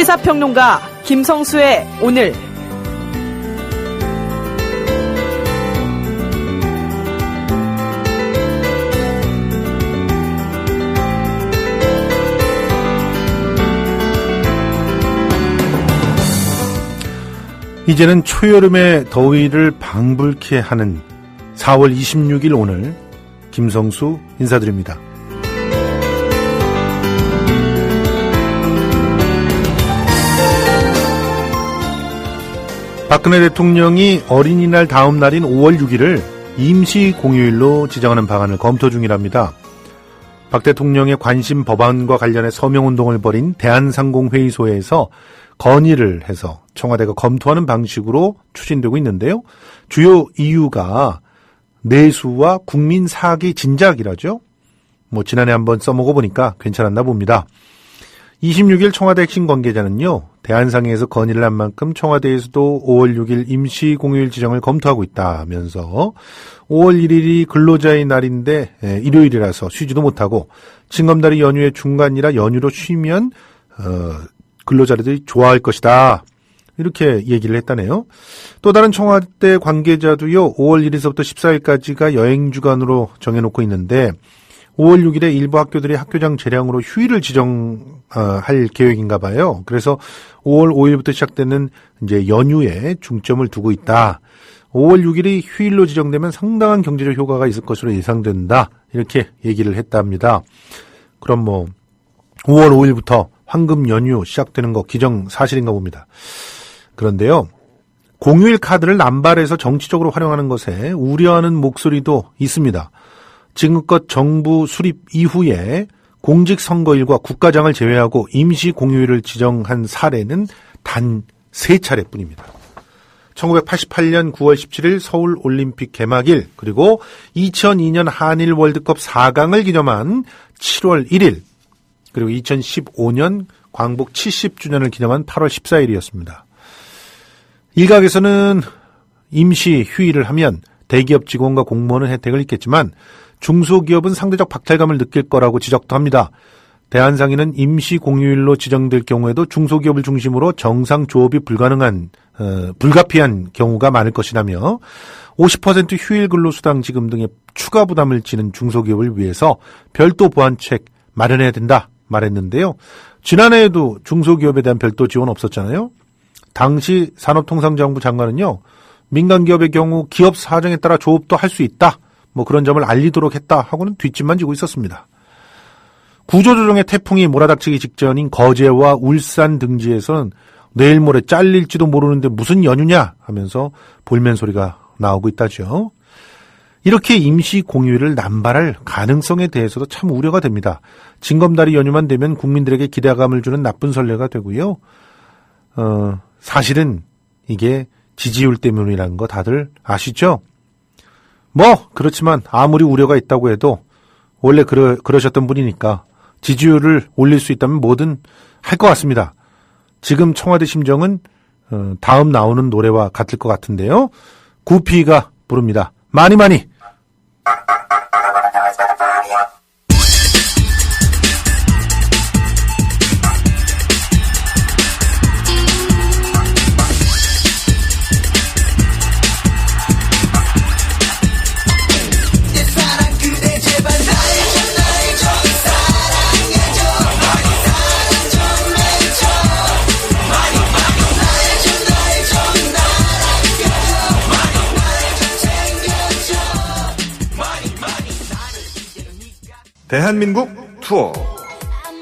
시사평론가 김성수의 오늘. 이제는 초여름의 더위를 방불케 하는 4월 26일 오늘 김성수 인사드립니다. 박근혜 대통령이 어린이날 다음 날인 5월 6일을 임시 공휴일로 지정하는 방안을 검토 중이랍니다. 박 대통령의 관심 법안과 관련해 서명운동을 벌인 대한상공회의소에서 건의를 해서 청와대가 검토하는 방식으로 추진되고 있는데요. 주요 이유가 내수와 국민 사기 진작이라죠. 지난해 한번 써먹어보니까 괜찮았나 봅니다. 26일 청와대 핵심 관계자는요, 대한상회에서 건의를 한 만큼 청와대에서도 5월 6일 임시 공휴일 지정을 검토하고 있다면서 5월 1일이 근로자의 날인데 일요일이라서 쉬지도 못하고 징검다리 연휴의 중간이라 연휴로 쉬면 근로자들이 좋아할 것이다. 이렇게 얘기를 했다네요. 또 다른 청와대 관계자도요, 5월 1일서부터 14일까지가 여행주간으로 정해놓고 있는데 5월 6일에 일부 학교들이 학교장 재량으로 휴일을 지정할 계획인가 봐요. 그래서 5월 5일부터 시작되는 이제 연휴에 중점을 두고 있다. 5월 6일이 휴일로 지정되면 상당한 경제적 효과가 있을 것으로 예상된다. 이렇게 얘기를 했답니다. 그럼 5월 5일부터 황금 연휴 시작되는 거 기정사실인가 봅니다. 그런데요, 공휴일 카드를 남발해서 정치적으로 활용하는 것에 우려하는 목소리도 있습니다. 지금껏 정부 수립 이후에 공직선거일과 국가장을 제외하고 임시 공휴일을 지정한 사례는 단 3차례뿐입니다. 1988년 9월 17일 서울 올림픽 개막일, 그리고 2002년 한일 월드컵 4강을 기념한 7월 1일, 그리고 2015년 광복 70주년을 기념한 8월 14일이었습니다. 일각에서는 임시 휴일을 하면 대기업 직원과 공무원은 혜택을 잊겠지만 중소기업은 상대적 박탈감을 느낄 거라고 지적도 합니다. 대한상인은 임시 공휴일로 지정될 경우에도 중소기업을 중심으로 정상 조업이 불가피한 경우가 많을 것이라며 50% 휴일 근로수당 지급 등의 추가 부담을 지는 중소기업을 위해서 별도 보완책 마련해야 된다 말했는데요. 지난해에도 중소기업에 대한 별도 지원 없었잖아요. 당시 산업통상자원부 장관은요, 민간기업의 경우 기업 사정에 따라 조업도 할 수 있다, 그런 점을 알리도록 했다 하고는 뒷짐만 지고 있었습니다. 구조조정의 태풍이 몰아닥치기 직전인 거제와 울산 등지에서는 내일 모레 잘릴지도 모르는데 무슨 연휴냐 하면서 볼멘 소리가 나오고 있다죠. 이렇게 임시 공휴일을 남발할 가능성에 대해서도 참 우려가 됩니다. 징검다리 연휴만 되면 국민들에게 기대감을 주는 나쁜 선례가 되고요. 사실은 이게 지지율 때문이라는 거 다들 아시죠? 그렇지만 아무리 우려가 있다고 해도 원래 그러셨던 분이니까 지지율을 올릴 수 있다면 뭐든 할 것 같습니다. 지금 청와대 심정은 다음 나오는 노래와 같을 것 같은데요. 구피가 부릅니다. 많이. 대한민국 투어.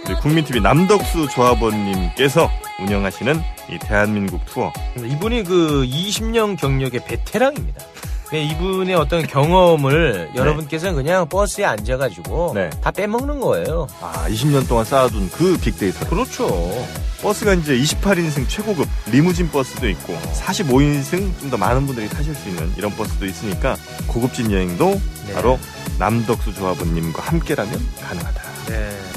우리 국민TV 남덕수 조합원님께서 운영하시는 이 대한민국 투어. 이분이 20년 경력의 베테랑입니다. 이분의 어떤 경험을 여러분께서는 그냥 버스에 앉아가지고 다 빼먹는 거예요. 20년 동안 쌓아둔 그 빅데이터. 그렇죠. 버스가 이제 28인승 최고급 리무진 버스도 있고 45인승 좀 더 많은 분들이 타실 수 있는 이런 버스도 있으니까 고급진 여행도 바로 남덕수 조합원님과 함께라면 가능하다.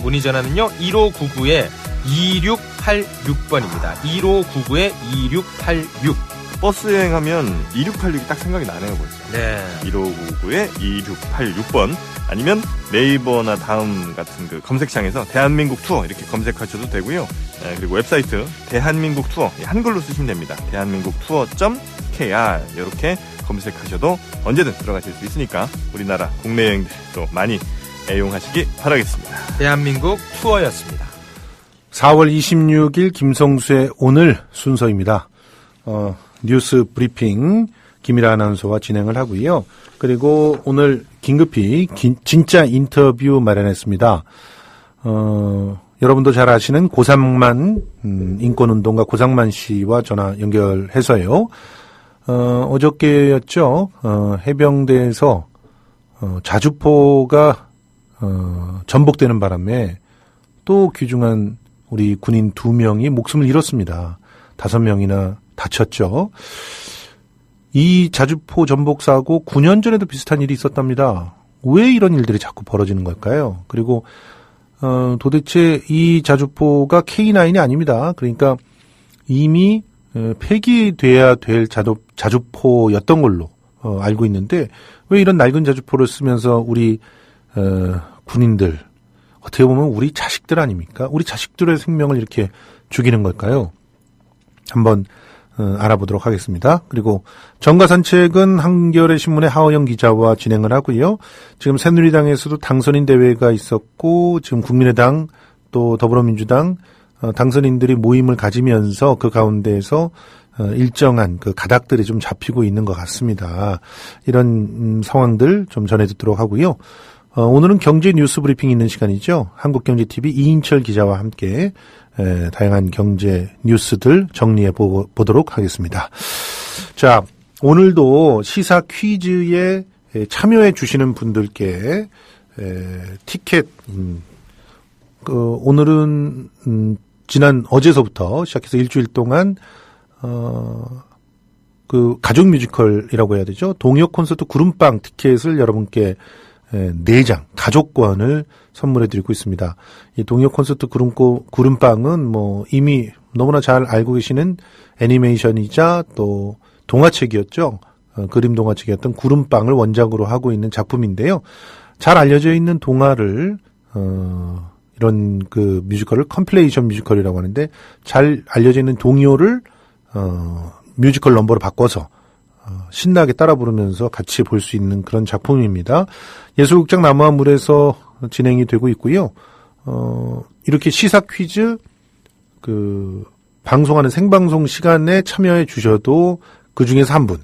문의 전화는요 1599-2686번입니다. 1599-2686 버스 여행하면 2686이 딱 생각이 나네요, 벌써. 네. 1599에 2686번 아니면 네이버나 다음 같은 그 검색창에서 대한민국 투어 이렇게 검색하셔도 되고요. 그리고 웹사이트 대한민국 투어 한글로 쓰시면 됩니다. 대한민국 투어.kr 이렇게 검색하셔도 언제든 들어가실 수 있으니까 우리나라 국내 여행들도 많이 애용하시기 바라겠습니다. 대한민국 투어였습니다. 4월 26일 김성수의 오늘 순서입니다. 뉴스 브리핑 김일아 아나운서와 진행을 하고요. 그리고 오늘 긴급히 진짜 인터뷰 마련했습니다. 여러분도 잘 아시는 고상만 인권운동가 고상만 씨와 전화 연결해서요. 어저께였죠. 해병대에서 자주포가 전복되는 바람에 또 귀중한 우리 군인 2명이 목숨을 잃었습니다. 5명이나 다쳤죠. 이 자주포 전복 사고 9년 전에도 비슷한 일이 있었답니다. 왜 이런 일들이 자꾸 벌어지는 걸까요? 그리고 도대체 이 자주포가 K9이 아닙니다. 그러니까 이미 폐기돼야 될 자주포였던 걸로 알고 있는데 왜 이런 낡은 자주포를 쓰면서 우리 군인들 어떻게 보면 우리 자식들 아닙니까? 우리 자식들의 생명을 이렇게 죽이는 걸까요? 한번 알아보도록 하겠습니다. 그리고 정가산책은 한겨레 신문의 하호영 기자와 진행을 하고요. 지금 새누리당에서도 당선인 대회가 있었고 지금 국민의당 또 더불어민주당 당선인들이 모임을 가지면서 그 가운데에서 일정한 그 가닥들이 좀 잡히고 있는 것 같습니다. 이런 상황들 좀 전해듣도록 하고요. 오늘은 경제 뉴스 브리핑이 있는 시간이죠. 한국경제TV 이인철 기자와 함께 다양한 경제 뉴스들 정리해 보도록 하겠습니다. 자, 오늘도 시사 퀴즈에 참여해 주시는 분들께 티켓, 오늘은 지난 어제서부터 시작해서 일주일 동안 그 가족 뮤지컬이라고 해야 되죠. 동요 콘서트 구름빵 티켓을 여러분께 4장 가족권을 선물해 드리고 있습니다. 이 동요 콘서트 구름빵은 뭐 이미 너무나 잘 알고 계시는 애니메이션이자 또 동화책이었죠. 그림 동화책이었던 구름빵을 원작으로 하고 있는 작품인데요. 잘 알려져 있는 동화를 이런 그 뮤지컬을 컴필레이션 뮤지컬이라고 하는데 잘 알려져 있는 동요를 뮤지컬 넘버로 바꿔서 신나게 따라 부르면서 같이 볼 수 있는 그런 작품입니다. 예술극장 나무와 물에서 진행이 되고 있고요. 이렇게 시사 퀴즈 방송하는 생방송 시간에 참여해 주셔도 그 중에서 한 분,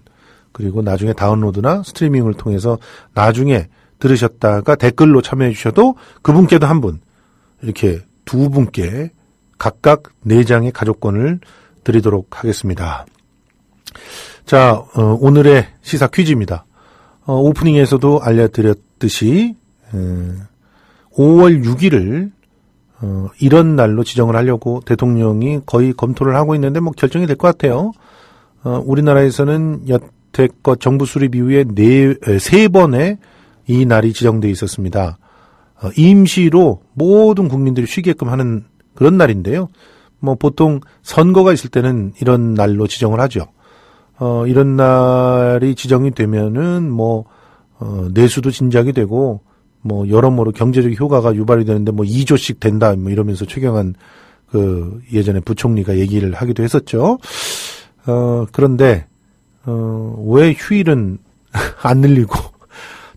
그리고 나중에 다운로드나 스트리밍을 통해서 나중에 들으셨다가 댓글로 참여해 주셔도 그분께도 한 분, 이렇게 2분께 각각 4장의 가족권을 드리도록 하겠습니다. 자, 오늘의 시사 퀴즈입니다. 오프닝에서도 알려드렸듯이 5월 6일을 이런 날로 지정을 하려고 대통령이 거의 검토를 하고 있는데 뭐 결정이 될 것 같아요. 우리나라에서는 여태껏 정부 수립 이후에 3번의 이 날이 지정돼 있었습니다. 임시로 모든 국민들이 쉬게끔 하는 그런 날인데요. 뭐 보통 선거가 있을 때는 이런 날로 지정을 하죠. 이런 날이 지정이 되면은 내수도 진작이 되고 여러모로 경제적 효과가 유발이 되는데 2조씩 된다 이러면서 최경환 예전에 부총리가 얘기를 하기도 했었죠. 그런데 왜 휴일은 안 늘리고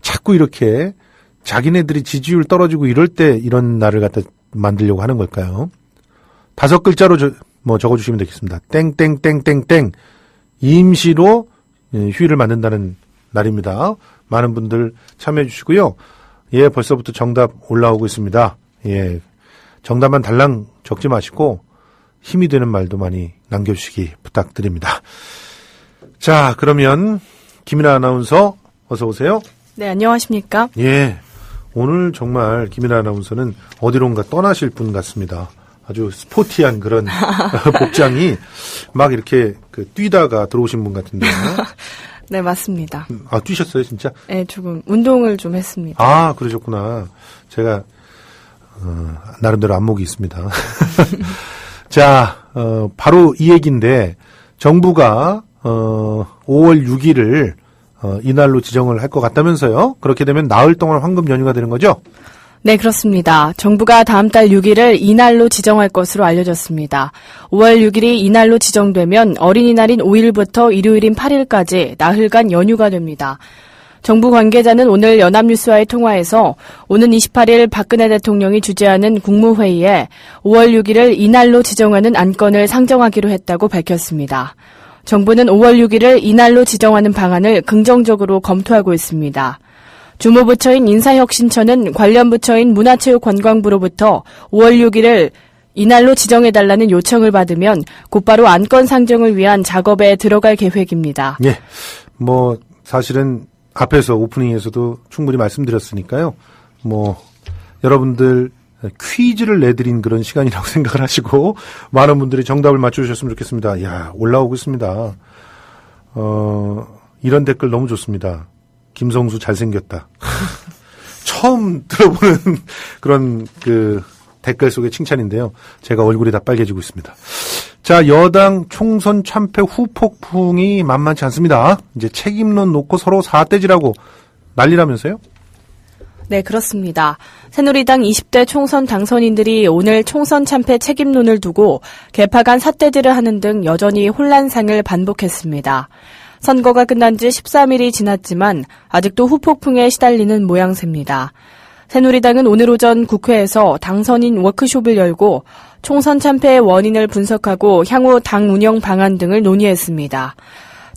자꾸 이렇게 자기네들이 지지율 떨어지고 이럴 때 이런 날을 갖다 만들려고 하는 걸까요? 5글자로 적어주시면 되겠습니다. 땡땡땡땡땡. 임시로 휴일을 만든다는 날입니다. 많은 분들 참여해 주시고요. 예, 벌써부터 정답 올라오고 있습니다. 예, 정답만 달랑 적지 마시고 힘이 되는 말도 많이 남겨주시기 부탁드립니다. 자, 그러면 김일아 아나운서 어서 오세요. 네, 안녕하십니까? 예, 오늘 정말 김일아 아나운서는 어디론가 떠나실 분 같습니다. 아주 스포티한 그런 복장이 막 이렇게 뛰다가 들어오신 분 같은데요. 네, 맞습니다. 아, 뛰셨어요, 진짜? 네, 조금 운동을 좀 했습니다. 아, 그러셨구나. 제가 나름대로 안목이 있습니다. 자, 바로 이 얘기인데 정부가 5월 6일을 이날로 지정을 할 것 같다면서요. 그렇게 되면 나흘 동안 황금 연휴가 되는 거죠? 네, 그렇습니다. 정부가 다음 달 6일을 이날로 지정할 것으로 알려졌습니다. 5월 6일이 이날로 지정되면 어린이날인 5일부터 일요일인 8일까지 나흘간 연휴가 됩니다. 정부 관계자는 오늘 연합뉴스와의 통화에서 오는 28일 박근혜 대통령이 주재하는 국무회의에 5월 6일을 이날로 지정하는 안건을 상정하기로 했다고 밝혔습니다. 정부는 5월 6일을 이날로 지정하는 방안을 긍정적으로 검토하고 있습니다. 주무부처인 인사혁신처는 관련 부처인 문화체육관광부로부터 5월 6일을 이날로 지정해달라는 요청을 받으면 곧바로 안건 상정을 위한 작업에 들어갈 계획입니다. 예, 사실은 앞에서 오프닝에서도 충분히 말씀드렸으니까요. 여러분들 퀴즈를 내드린 그런 시간이라고 생각을 하시고 많은 분들이 정답을 맞춰주셨으면 좋겠습니다. 이야, 올라오고 있습니다. 이런 댓글 너무 좋습니다. 김성수 잘생겼다. 처음 들어보는 그런 댓글 속의 칭찬인데요. 제가 얼굴이 다 빨개지고 있습니다. 자, 여당 총선 참패 후폭풍이 만만치 않습니다. 이제 책임론 놓고 서로 사태질하고 난리라면서요? 네, 그렇습니다. 새누리당 20대 총선 당선인들이 오늘 총선 참패 책임론을 두고 개파 간 삿대질을 하는 등 여전히 혼란상을 반복했습니다. 선거가 끝난 지 13일이 지났지만 아직도 후폭풍에 시달리는 모양새입니다. 새누리당은 오늘 오전 국회에서 당선인 워크숍을 열고 총선 참패의 원인을 분석하고 향후 당 운영 방안 등을 논의했습니다.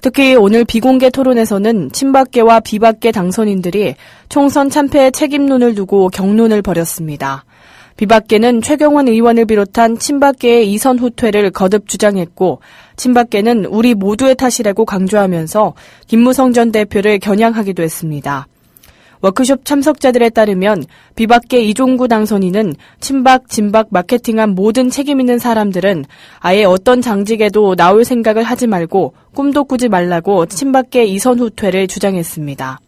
특히 오늘 비공개 토론에서는 친박계와 비박계 당선인들이 총선 참패의 책임론을 두고 격론을 벌였습니다. 비박계는 최경원 의원을 비롯한 친박계의 이선 후퇴를 거듭 주장했고 친박계는 우리 모두의 탓이라고 강조하면서 김무성 전 대표를 겨냥하기도 했습니다. 워크숍 참석자들에 따르면 비박계 이종구 당선인은 친박, 진박 마케팅한 모든 책임 있는 사람들은 아예 어떤 장직에도 나올 생각을 하지 말고 꿈도 꾸지 말라고 친박계 이선 후퇴를 주장했습니다.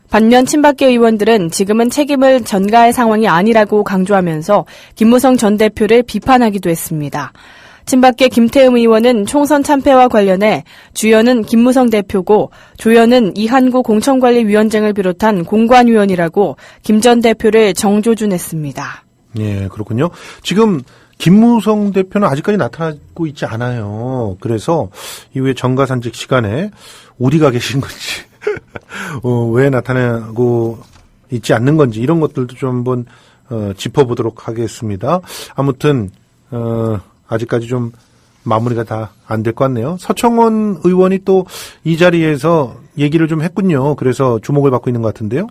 반면 친박계 의원들은 지금은 책임을 전가할 상황이 아니라고 강조하면서 김무성 전 대표를 비판하기도 했습니다. 친박계 김태흠 의원은 총선 참패와 관련해 주연은 김무성 대표고 조연은 이한구 공천관리위원장을 비롯한 공관위원이라고 김 전 대표를 정조준했습니다. 예, 그렇군요. 지금 김무성 대표는 아직까지 나타나고 있지 않아요. 그래서 이후에 정가산직 시간에 어디가 계신 건지 왜 나타나고 있지 않는 건지 이런 것들도 좀 한번 짚어보도록 하겠습니다. 아무튼 아직까지 좀 마무리가 다 안 될 것 같네요. 서청원 의원이 또 이 자리에서 얘기를 좀 했군요. 그래서 주목을 받고 있는 것 같은데요.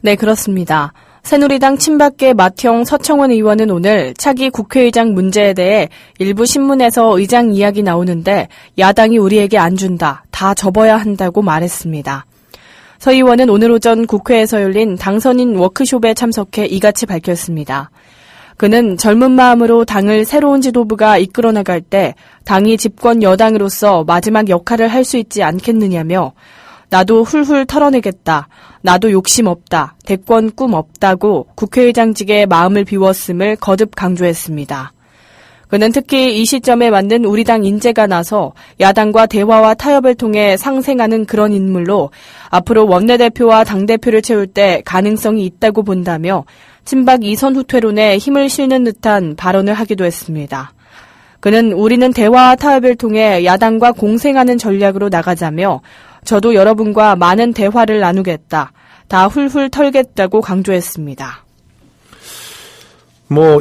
네, 그렇습니다. 새누리당 친박계 맏형 서청원 의원은 오늘 차기 국회의장 문제에 대해 일부 신문에서 의장 이야기 나오는데 야당이 우리에게 안 준다. 다 접어야 한다고 말했습니다. 서 의원은 오늘 오전 국회에서 열린 당선인 워크숍에 참석해 이같이 밝혔습니다. 그는 젊은 마음으로 당을 새로운 지도부가 이끌어 나갈 때 당이 집권 여당으로서 마지막 역할을 할 수 있지 않겠느냐며 나도 훌훌 털어내겠다. 나도 욕심 없다. 대권 꿈 없다고 국회의장직에 마음을 비웠음을 거듭 강조했습니다. 그는 특히 이 시점에 맞는 우리 당 인재가 나서 야당과 대화와 타협을 통해 상생하는 그런 인물로 앞으로 원내대표와 당대표를 채울 때 가능성이 있다고 본다며 친박 이선 후퇴론에 힘을 실는 듯한 발언을 하기도 했습니다. 그는 우리는 대화와 타협을 통해 야당과 공생하는 전략으로 나가자며 저도 여러분과 많은 대화를 나누겠다. 다 훌훌 털겠다고 강조했습니다.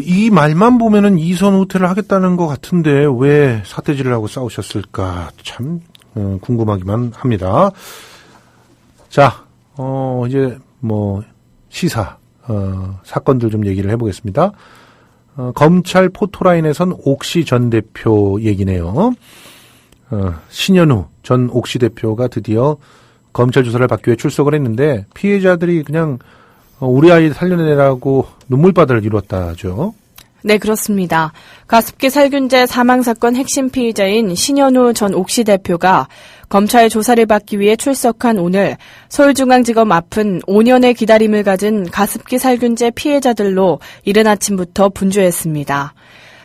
이 말만 보면은 이선 후퇴를 하겠다는 것 같은데 왜 사태질을 하고 싸우셨을까 참 궁금하기만 합니다. 자, 이제 시사 사건들 좀 얘기를 해보겠습니다. 검찰 포토라인에선 옥시 전 대표 얘기네요. 신현우 전 옥시 대표가 드디어 검찰 조사를 받기 위해 출석을 했는데 피해자들이 그냥 우리 아이 살려내라고 눈물바다를 이뤘다죠. 네, 그렇습니다. 가습기 살균제 사망사건 핵심 피의자인 신현우 전 옥시 대표가 검찰 조사를 받기 위해 출석한 오늘 서울중앙지검 앞은 5년의 기다림을 가진 가습기 살균제 피해자들로 이른 아침부터 분주했습니다.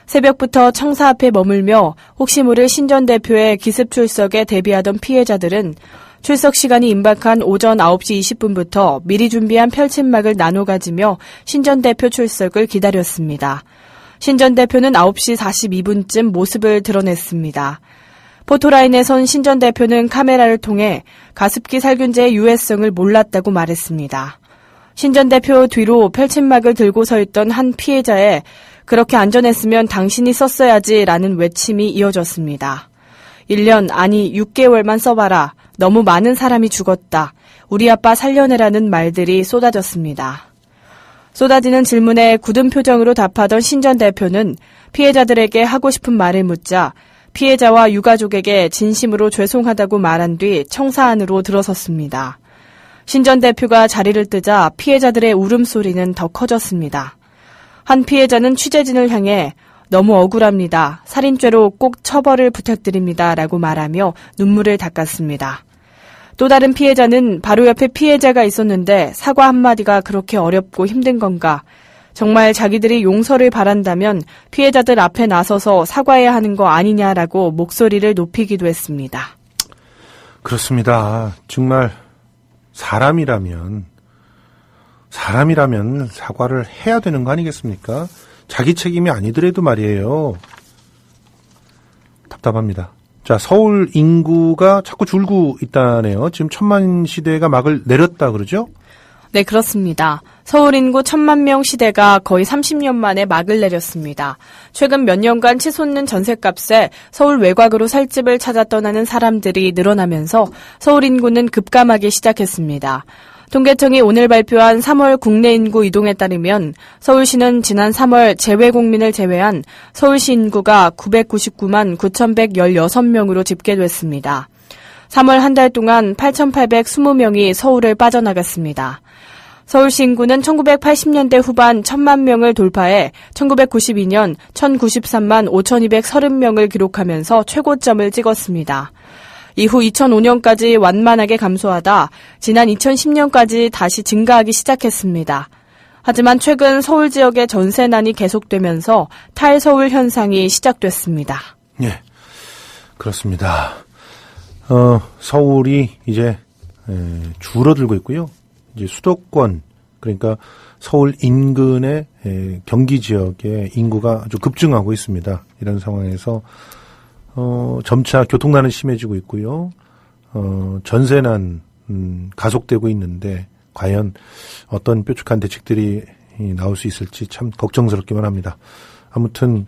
새벽부터 청사 앞에 머물며 혹시 모를 신 전 대표의 기습 출석에 대비하던 피해자들은 출석 시간이 임박한 오전 9시 20분부터 미리 준비한 펼침막을 나눠 가지며 신 전 대표 출석을 기다렸습니다. 신 전 대표는 9시 42분쯤 모습을 드러냈습니다. 포토라인에 선 신 전 대표는 카메라를 통해 가습기 살균제의 유해성을 몰랐다고 말했습니다. 신 전 대표 뒤로 펼침막을 들고 서 있던 한 피해자의 그렇게 안전했으면 당신이 썼어야지라는 외침이 이어졌습니다. 1년 아니 6개월만 써봐라. 너무 많은 사람이 죽었다. 우리 아빠 살려내라는 말들이 쏟아졌습니다. 쏟아지는 질문에 굳은 표정으로 답하던 신 전 대표는 피해자들에게 하고 싶은 말을 묻자 피해자와 유가족에게 진심으로 죄송하다고 말한 뒤 청사 안으로 들어섰습니다. 신 전 대표가 자리를 뜨자 피해자들의 울음소리는 더 커졌습니다. 한 피해자는 취재진을 향해 너무 억울합니다. 살인죄로 꼭 처벌을 부탁드립니다. 라고 말하며 눈물을 닦았습니다. 또 다른 피해자는 바로 옆에 피해자가 있었는데 사과 한마디가 그렇게 어렵고 힘든 건가? 정말 자기들이 용서를 바란다면 피해자들 앞에 나서서 사과해야 하는 거 아니냐라고 목소리를 높이기도 했습니다. 그렇습니다. 정말 사람이라면 사과를 해야 되는 거 아니겠습니까? 자기 책임이 아니더라도 말이에요. 답답합니다. 자, 서울 인구가 자꾸 줄고 있다네요. 지금 1000만 시대가 막을 내렸다 그러죠? 네, 그렇습니다. 서울 인구 1000만 명 시대가 거의 30년 만에 막을 내렸습니다. 최근 몇 년간 치솟는 전셋값에 서울 외곽으로 살 집을 찾아 떠나는 사람들이 늘어나면서 서울 인구는 급감하기 시작했습니다. 통계청이 오늘 발표한 3월 국내 인구 이동에 따르면 서울시는 지난 3월 재외국민을 제외한 서울시 인구가 999만 9,116명으로 집계됐습니다. 3월 한 달 동안 8,820명이 서울을 빠져나갔습니다. 서울시 인구는 1980년대 후반 1,000만 명을 돌파해 1992년 1,093만 5,230명을 기록하면서 최고점을 찍었습니다. 이후 2005년까지 완만하게 감소하다 지난 2010년까지 다시 증가하기 시작했습니다. 하지만 최근 서울 지역의 전세난이 계속되면서 탈서울 현상이 시작됐습니다. 예, 그렇습니다. 서울이 이제 줄어들고 있고요. 이제 수도권, 그러니까 서울 인근의 경기 지역의 인구가 아주 급증하고 있습니다. 이런 상황에서 점차 교통난은 심해지고 있고요. 전세난 가속되고 있는데 과연 어떤 뾰족한 대책들이 나올 수 있을지 참 걱정스럽기만 합니다. 아무튼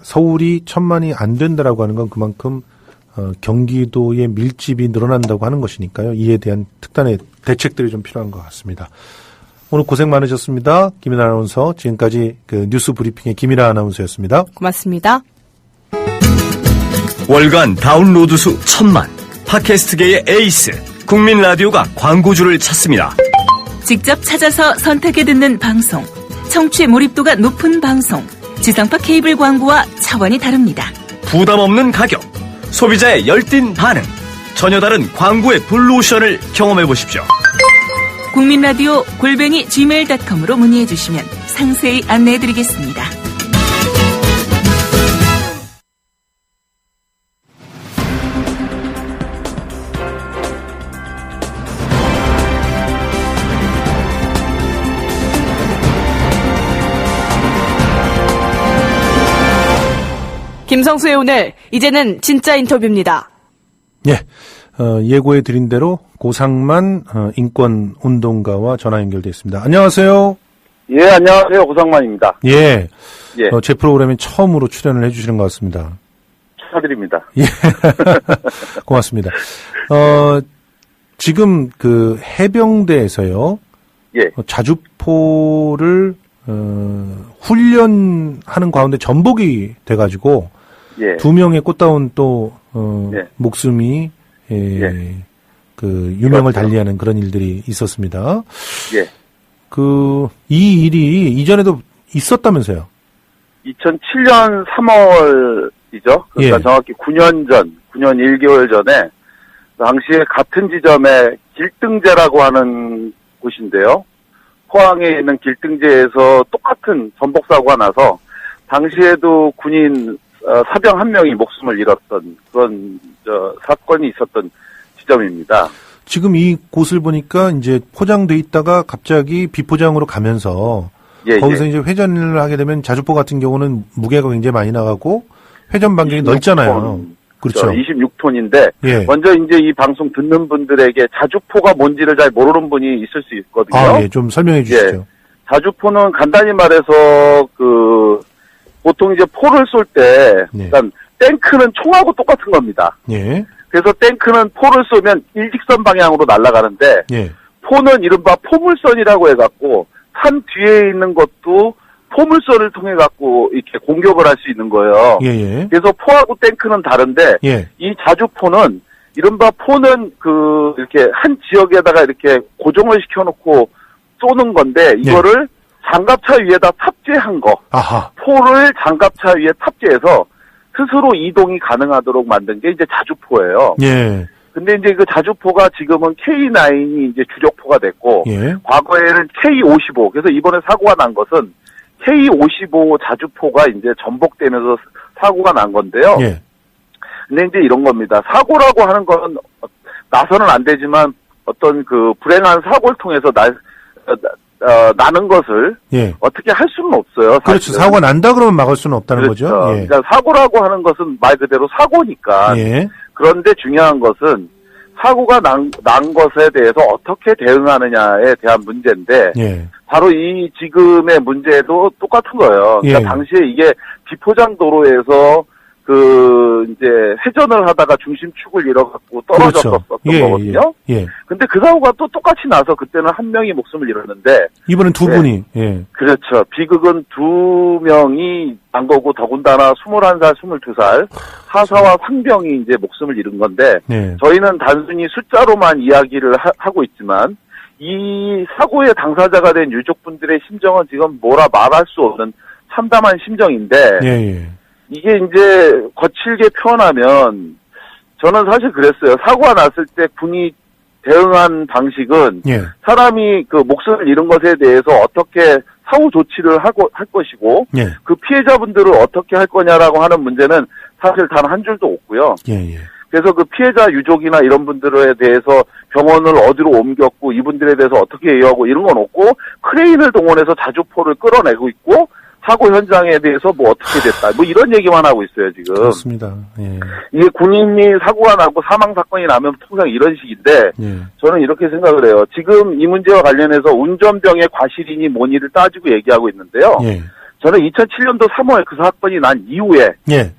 서울이 1000만이 안 된다라고 하는 건 그만큼 경기도의 밀집이 늘어난다고 하는 것이니까요. 이에 대한 특단의 대책들이 좀 필요한 것 같습니다. 오늘 고생 많으셨습니다. 김인아 아나운서, 지금까지 그 뉴스 브리핑의 김인아 아나운서였습니다. 고맙습니다. 월간 다운로드 수 1000만, 팟캐스트계의 에이스, 국민 라디오가 광고주를 찾습니다. 직접 찾아서 선택해 듣는 방송, 청취 몰입도가 높은 방송, 지상파 케이블 광고와 차원이 다릅니다. 부담 없는 가격, 소비자의 열띤 반응, 전혀 다른 광고의 블루오션을 경험해 보십시오. 국민라디오 @gmail.com으로 문의해 주시면 상세히 안내해 드리겠습니다. 김성수의 오늘, 이제는 진짜 인터뷰입니다. 예, 예고해 드린 대로 고상만 인권운동가와 전화 연결되어 있습니다. 안녕하세요. 예, 안녕하세요. 고상만입니다. 예, 예. 제 프로그램에 처음으로 출연을 해주시는 것 같습니다. 축하드립니다. 예, 고맙습니다. 지금 그 해병대에서요, 예. 자주포를 훈련하는 가운데 전복이 돼가지고 예. 2명의 꽃다운 또 예. 목숨이 예. 그 유명을 그렇죠. 달리하는 그런 일들이 있었습니다. 예. 이 일이 이전에도 있었다면서요? 2007년 3월이죠. 그러니까 예. 정확히 9년 1개월 전에 당시에 같은 지점에 길등제라고 하는 곳인데요. 포항에 있는 길등제에서 똑같은 전복사고가 나서 당시에도 군인 사병 한 명이 목숨을 잃었던 그런 사건이 있었던 지점입니다. 지금 이 곳을 보니까 이제 포장돼 있다가 갑자기 비포장으로 가면서 거기서 이제 회전을 하게 되면 자주포 같은 경우는 무게가 굉장히 많이 나가고 회전 반경이 26톤, 넓잖아요. 그렇죠. 26톤인데 예. 먼저 이제 이 방송 듣는 분들에게 자주포가 뭔지를 잘 모르는 분이 있을 수 있거든요. 아, 예, 좀 설명해 주시죠. 예. 자주포는 간단히 말해서 보통 이제 포를 쏠 때, 네. 일단 탱크는 총하고 똑같은 겁니다. 예. 그래서 탱크는 포를 쏘면 일직선 방향으로 날아가는데, 예. 포는 이른바 포물선이라고 해갖고, 산 뒤에 있는 것도 포물선을 통해갖고 이렇게 공격을 할 수 있는 거예요. 예, 예. 그래서 포하고 탱크는 다른데, 예. 이 자주포는, 이른바 포는 이렇게 한 지역에다가 이렇게 고정을 시켜놓고 쏘는 건데, 이거를 장갑차 위에다 탑재한 거. 아하. 포를 장갑차 위에 탑재해서 스스로 이동이 가능하도록 만든 게 이제 자주포예요. 예. 근데 이제 그 자주포가 지금은 K9이 이제 주력포가 됐고, 예. 과거에는 K55. 그래서 이번에 사고가 난 것은 K55 자주포가 이제 전복되면서 사고가 난 건데요. 예. 근데 이제 이런 겁니다. 사고라고 하는 건 나서는 안 되지만 어떤 불행한 사고를 통해서 나는 것을 예. 어떻게 할 수는 없어요. 그렇죠. 사실은. 사고가 난다 그러면 막을 수는 없다는 그렇죠. 거죠. 예. 그러니까 사고라고 하는 것은 말 그대로 사고니까. 예. 그런데 중요한 것은 사고가 난 것에 대해서 어떻게 대응하느냐에 대한 문제인데 예. 바로 이 지금의 문제도 똑같은 거예요. 그러니까 예. 당시에 이게 비포장 도로에서 이제 회전을 하다가 중심축을 잃어갖고 떨어졌었던 그렇죠. 예, 거거든요. 예. 근데 그 사고가 또 똑같이 나서 그때는 한 명이 목숨을 잃었는데 이번엔 두 네. 분이, 예. 그렇죠. 비극은 두 명이 난 거고 더군다나 21살, 22살 하사와 상병이 이제 목숨을 잃은 건데 네. 저희는 단순히 숫자로만 이야기를 하고 있지만 이 사고의 당사자가 된 유족분들의 심정은 지금 뭐라 말할 수 없는 참담한 심정인데 예, 예. 이게 이제 거칠게 표현하면 저는 사실 그랬어요. 사고가 났을 때 군이 대응한 방식은 예. 사람이 목숨을 잃은 것에 대해서 어떻게 사후 조치를 할 것이고 예. 그 피해자분들을 어떻게 할 거냐라고 하는 문제는 사실 단 한 줄도 없고요. 예, 예. 그래서 그 피해자 유족이나 이런 분들에 대해서 병원을 어디로 옮겼고 이분들에 대해서 어떻게 예우하고 이런 건 없고 크레인을 동원해서 자주포를 끌어내고 있고 사고 현장에 대해서 뭐 어떻게 됐다 뭐 이런 얘기만 하고 있어요 지금. 그렇습니다. 예. 이게 군인이 사고가 나고 사망 사건이 나면 통상 이런 식인데 예. 저는 이렇게 생각을 해요. 지금 이 문제와 관련해서 운전병의 과실이니 뭐니를 따지고 얘기하고 있는데요. 예. 저는 2007년도 3월 그 사건이 난 이후에 예.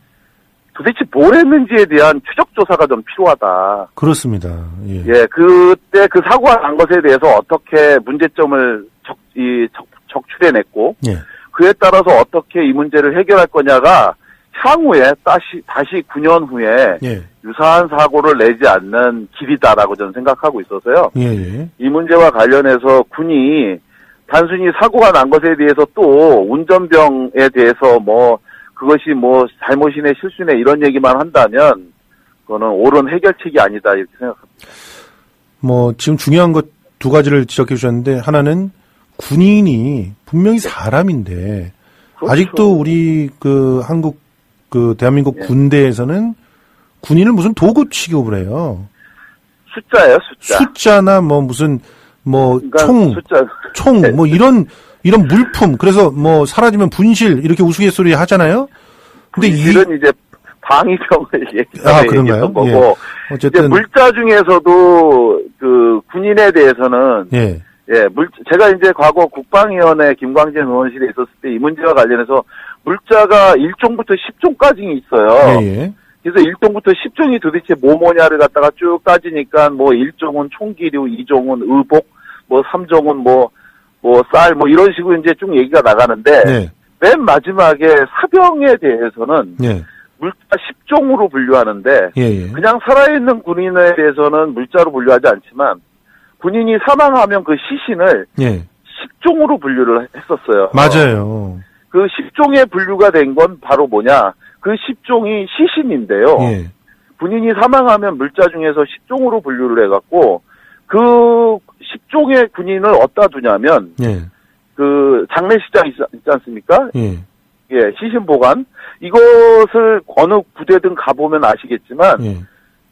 도대체 뭘 했는지에 대한 추적 조사가 좀 필요하다. 그렇습니다. 예. 예, 그때 그 사고가 난 것에 대해서 어떻게 문제점을 적출해냈고 예. 그에 따라서 어떻게 이 문제를 해결할 거냐가 향후에 다시 9년 후에 예. 유사한 사고를 내지 않는 길이다라고 저는 생각하고 있어서요. 예, 예. 이 문제와 관련해서 군이 단순히 사고가 난 것에 대해서 또 운전병에 대해서 그것이 잘못이네 실수네 이런 얘기만 한다면 그거는 옳은 해결책이 아니다 이렇게 생각합니다. 지금 중요한 것 두 가지를 지적해 주셨는데 하나는 군인이 분명히 사람인데 그렇죠. 아직도 우리 한국 대한민국 군대에서는 군인을 무슨 도구 취급을 해요. 숫자예요, 숫자. 숫자나 무슨 그러니까 총 이런 물품 그래서 사라지면 분실 이렇게 우스갯소리 하잖아요. 근데 분실은 이제 방위병을 그런가요? 거고 예. 어쨌든 이제 물자 중에서도 군인에 대해서는 제가 이제 과거 국방위원회 김광진 의원실에 있었을 때 이 문제와 관련해서 물자가 1종부터 10종까지 있어요. 예. 그래서 1종부터 10종이 도대체 뭐냐를 갖다가 쭉 따지니까 1종은 총기류, 2종은 의복, 3종은 쌀 이런 식으로 이제 쭉 얘기가 나가는데 네. 맨 마지막에 사병에 대해서는 네. 물자 10종으로 분류하는데 예. 그냥 살아있는 군인에 대해서는 물자로 분류하지 않지만 군인이 사망하면 그 시신을 예. 10종으로 분류를 했었어요. 맞아요. 그 10종에 분류가 된 건 바로 뭐냐? 그 10종이 시신인데요. 예. 군인이 사망하면 물자 중에서 10종으로 분류를 해갖고 그 10종의 군인을 어디다 두냐면 예. 장례식장 있지 않습니까? 예. 예, 시신 보관 이것을 어느 부대든 가보면 아시겠지만 예.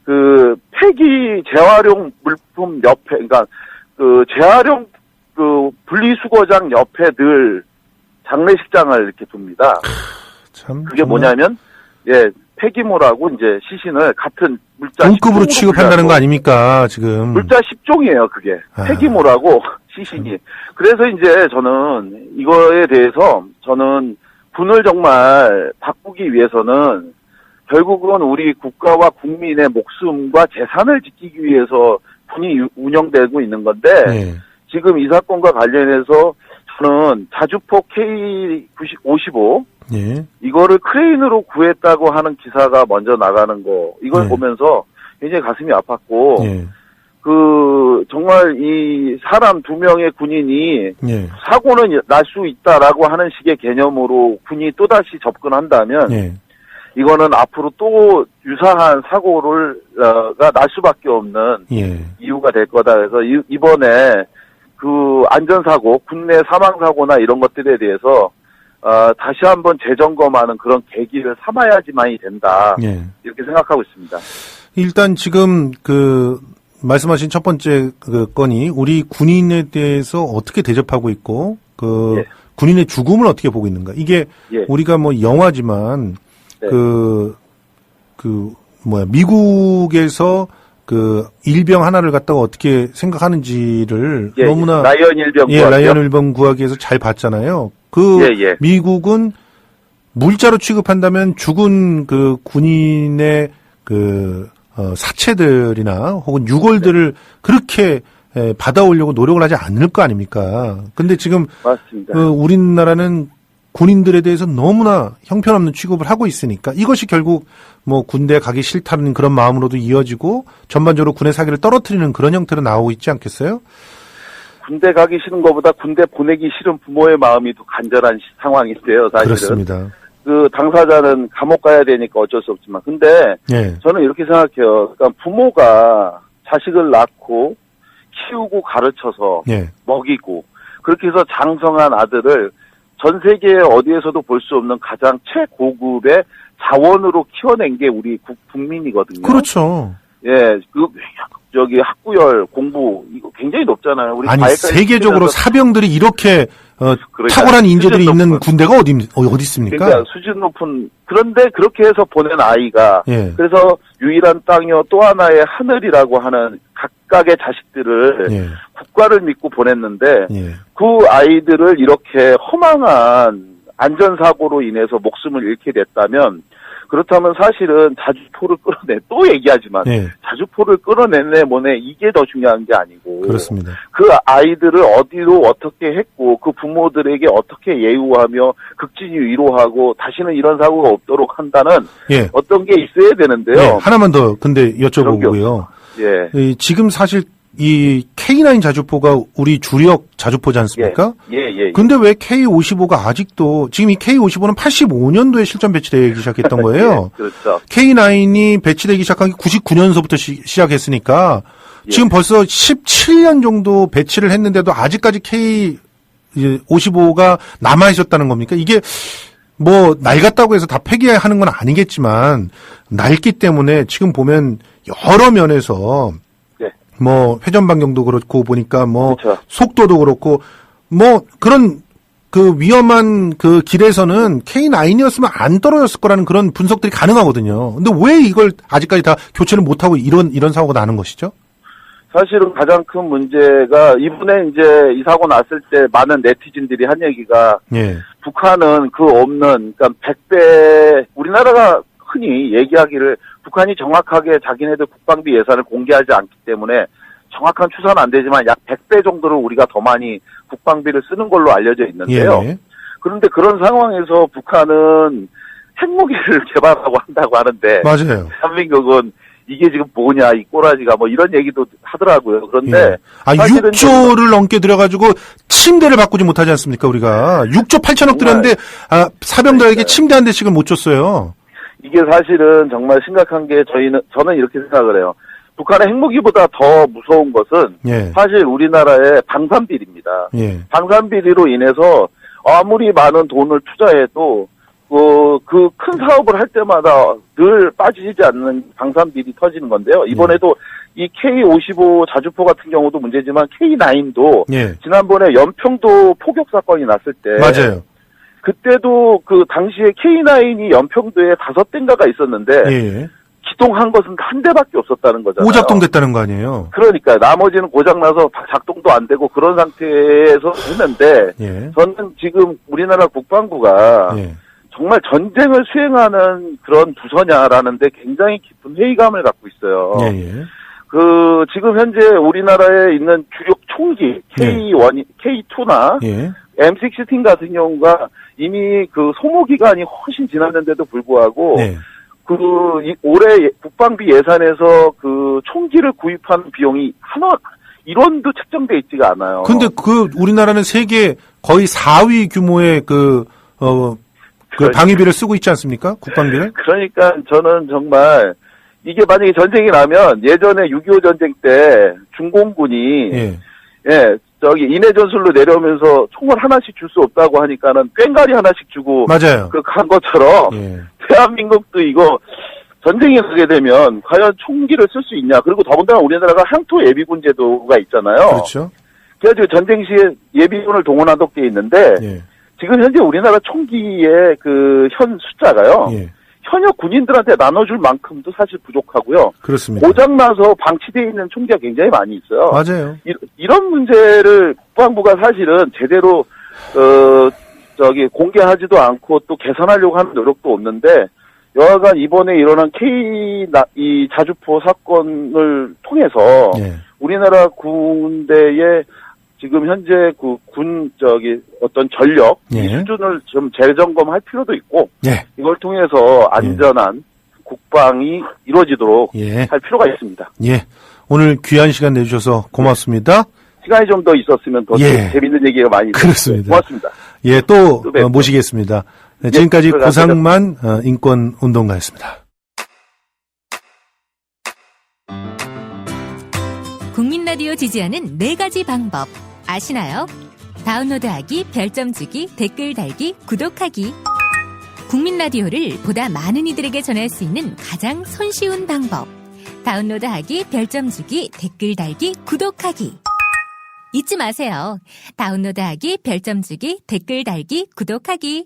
그 폐기 재활용 물품 옆에 그러니까 그 재활용 그 분리수거장 옆에 늘 장례식장을 이렇게 둡니다. 참 그게 정말 뭐냐면 예 폐기물하고 이제 시신을 같은 물자 동급으로 10종으로 취급한다는 거 분류하고 아닙니까 지금? 물자 10종이에요 그게 아. 폐기물하고 시신이. 그래서 이제 저는 이거에 대해서 저는 군을 정말 바꾸기 위해서는 결국은 우리 국가와 국민의 목숨과 재산을 지키기 위해서 군이 운영되고 있는 건데 예. 지금 이 사건과 관련해서 저는 자주포 K55 예. 이거를 크레인으로 구했다고 하는 기사가 먼저 나가는 거 이걸 네. 보면서 굉장히 가슴이 아팠고 예. 그 정말 이 사람 2명의 군인이 예. 사고는 날 수 있다라고 하는 식의 개념으로 군이 또다시 접근한다면 예. 이거는 앞으로 또 유사한 사고가 날 수밖에 없는 예. 이유가 될 거다. 그래서 이번에 그 안전사고, 국내 사망사고나 이런 것들에 대해서 다시 한번 재점검하는 그런 계기를 삼아야지만이 된다. 예. 이렇게 생각하고 있습니다. 일단 지금 그 말씀하신 첫 번째 그 건이 우리 군인에 대해서 어떻게 대접하고 있고 그 예. 군인의 죽음을 어떻게 보고 있는가. 이게 예. 우리가 뭐 영화지만 네. 미국에서 그 일병 하나를 갖다가 어떻게 생각하는지를 예, 너무나 라이언 일병 예, 구하기요? 라이언 일병 구하기에서 잘 봤잖아요. 예. 미국은 물자로 취급한다면 죽은 그 군인의 그 사체들이나 혹은 유골들을 그렇게 받아오려고 노력을 하지 않을 거 아닙니까? 근데 지금 맞습니다. 우리나라는 군인들에 대해서 너무나 형편없는 취급을 하고 있으니까 이것이 결국 뭐 군대 가기 싫다는 그런 마음으로도 이어지고 전반적으로 군의 사기를 떨어뜨리는 그런 형태로 나오고 있지 않겠어요? 군대 가기 싫은 것보다 군대 보내기 싫은 부모의 마음이 더 간절한 상황인데요, 사실은. 그렇습니다. 그 당사자는 감옥 가야 되니까 어쩔 수 없지만. 근데 예. 저는 이렇게 생각해요. 그러니까 부모가 자식을 낳고 키우고 가르쳐서 예. 먹이고 그렇게 해서 장성한 아들을 전 세계 어디에서도 볼 수 없는 가장 최고급의 자원으로 키워낸 게 우리 국민이거든요. 그렇죠. 예, 저기 학구열 공부 이거 굉장히 높잖아요. 우리 아니 과외까지 세계적으로 시키면서 사병들이 이렇게 그러니까 탁월한 인재들이 수준 있는 높은, 군대가 어디 있습니까? 그러니까 수준 높은 그런데 그렇게 해서 보낸 아이가 예. 그래서 유일한 땅이요 또 하나의 하늘이라고 하는 각각의 자식들을 예. 국가를 믿고 보냈는데 예. 그 아이들을 이렇게 허망한 안전사고로 인해서 목숨을 잃게 됐다면 그렇다면 사실은 자주포를 또 얘기하지만 예. 자주포를 끌어냈네 뭐네 이게 더 중요한 게 아니고 그렇습니다. 그 아이들을 어디로 어떻게 했고 그 부모들에게 어떻게 예우하며 극진히 위로하고 다시는 이런 사고가 없도록 한다는 예. 어떤 게 있어야 되는데요. 예. 하나만 더 근데 여쭤보고요. 예. 지금 사실 이 K9 자주포가 우리 주력 자주포지 않습니까? 예. 근데 왜 K55가 아직도 지금 이 K55는 85년도에 실전 배치되기 시작했던 거예요. 예, 그렇죠. K9이 배치되기 시작한 게 99년서부터 시작했으니까 예. 지금 벌써 17년 정도 배치를 했는데도 아직까지 K55가 남아 있었다는 겁니까? 이게 뭐 낡았다고 해서 다 폐기하는 건 아니겠지만 낡기 때문에 지금 보면 여러 면에서 뭐 회전 반경도 그렇고 보니까 뭐 그렇죠. 속도도 그렇고 뭐 그런 그 위험한 그 길에서는 K9이었으면 안 떨어졌을 거라는 그런 분석들이 가능하거든요. 근데 왜 이걸 아직까지 다 교체를 못 하고 이런 사고가 나는 것이죠? 사실은 가장 큰 문제가 이번에 이제 이 사고 났을 때 많은 네티즌들이 한 얘기가 예. 북한은 그 없는 그러니까 100배 우리나라가 흔히 얘기하기를 북한이 정확하게 자기네들 국방비 예산을 공개하지 않기 때문에 정확한 추산은 안 되지만 약 100배 정도를 우리가 더 많이 국방비를 쓰는 걸로 알려져 있는데요. 예. 그런데 그런 상황에서 북한은 핵무기를 개발하고 한다고 하는데 맞아요. 대한민국은 이게 지금 뭐냐 이 꼬라지가 뭐 이런 얘기도 하더라고요. 그런데 예. 아, 사실은 6조를 넘게 들여가지고 침대를 바꾸지 못하지 않습니까, 우리가? 6조 8천억 들였는데, 사병들에게 침대 한 대씩을 못 줬어요. 이게 사실은 정말 심각한 게 저는 이렇게 생각을 해요. 북한의 핵무기보다 더 무서운 것은 예. 사실 우리나라의 방산비리입니다. 예. 방산비리로 인해서 아무리 많은 돈을 투자해도 그 큰 사업을 할 때마다 늘 빠지지 않는 방산비리 터지는 건데요. 이번에도 이 K55 자주포 같은 경우도 문제지만 K9도 예. 지난번에 연평도 포격 사건이 났을 때 맞아요. 그때도 그 당시에 K9이 연평도에 5대인가가 있었는데 예. 기동한 것은 한 대밖에 없었다는 거잖아요. 오작동 됐다는 거 아니에요? 그러니까 나머지는 고장나서 작동도 안 되고 그런 상태에서 했는데 예. 저는 지금 우리나라 국방부가 예. 정말 전쟁을 수행하는 그런 부서냐라는 데 굉장히 깊은 회의감을 갖고 있어요. 예. 예. 지금 현재 우리나라에 있는 주력 총기 K1, K2나 예. M16 같은 경우가 이미 그 소모 기간이 훨씬 지났는데도 불구하고 네. 올해 국방비 예산에서 그 총기를 구입하는 비용이 1원도 책정돼 있지가 않아요. 근데 우리나라는 세계 거의 4위 규모의 방위비를 쓰고 있지 않습니까? 국방비를? 그러니까 저는 정말 이게 만약에 전쟁이 나면 예전에 6.25 전쟁 때 중공군이 인해 전술로 내려오면서 총을 하나씩 줄 수 없다고 하니까는 꽹가리 하나씩 주고 맞아요. 한 것처럼 대한민국도 이거 전쟁이 나게 되면 과연 총기를 쓸 수 있냐. 그리고 더군다나 우리나라가 항토 예비군 제도가 있잖아요. 그렇죠. 그래가지고 전쟁 시에 예비군을 동원하도록 돼 있는데 지금 현재 우리나라 총기의 그 현 숫자가요. 현역 군인들한테 나눠줄 만큼도 사실 부족하고요. 그렇습니다. 고장나서 방치되어 있는 총기가 굉장히 많이 있어요. 맞아요. 이런 문제를 국방부가 사실은 제대로 공개하지도 않고 또 개선하려고 하는 노력도 없는데 여하간 이번에 일어난 이 자주포 사건을 통해서 우리나라 군대의 지금 현재 어떤 전력 이 수준을 좀 재점검할 필요도 있고 이걸 통해서 안전한 국방이 이루어지도록 할 필요가 있습니다. 오늘 귀한 시간 내주셔서 고맙습니다. 시간이 좀 더 있었으면 더 재밌는 얘기가 많이 그렇습니다. 고맙습니다. 또 모시겠습니다. 지금까지 고상만 인권운동가였습니다. 국민 라디오 지지하는 4가지 방법 아시나요? 다운로드하기, 별점 주기, 댓글 달기, 구독하기. 국민 라디오를 보다 많은 이들에게 전할 수 있는 가장 손쉬운 방법. 다운로드하기, 별점 주기, 댓글 달기, 구독하기. 잊지 마세요. 다운로드하기, 별점 주기, 댓글 달기, 구독하기.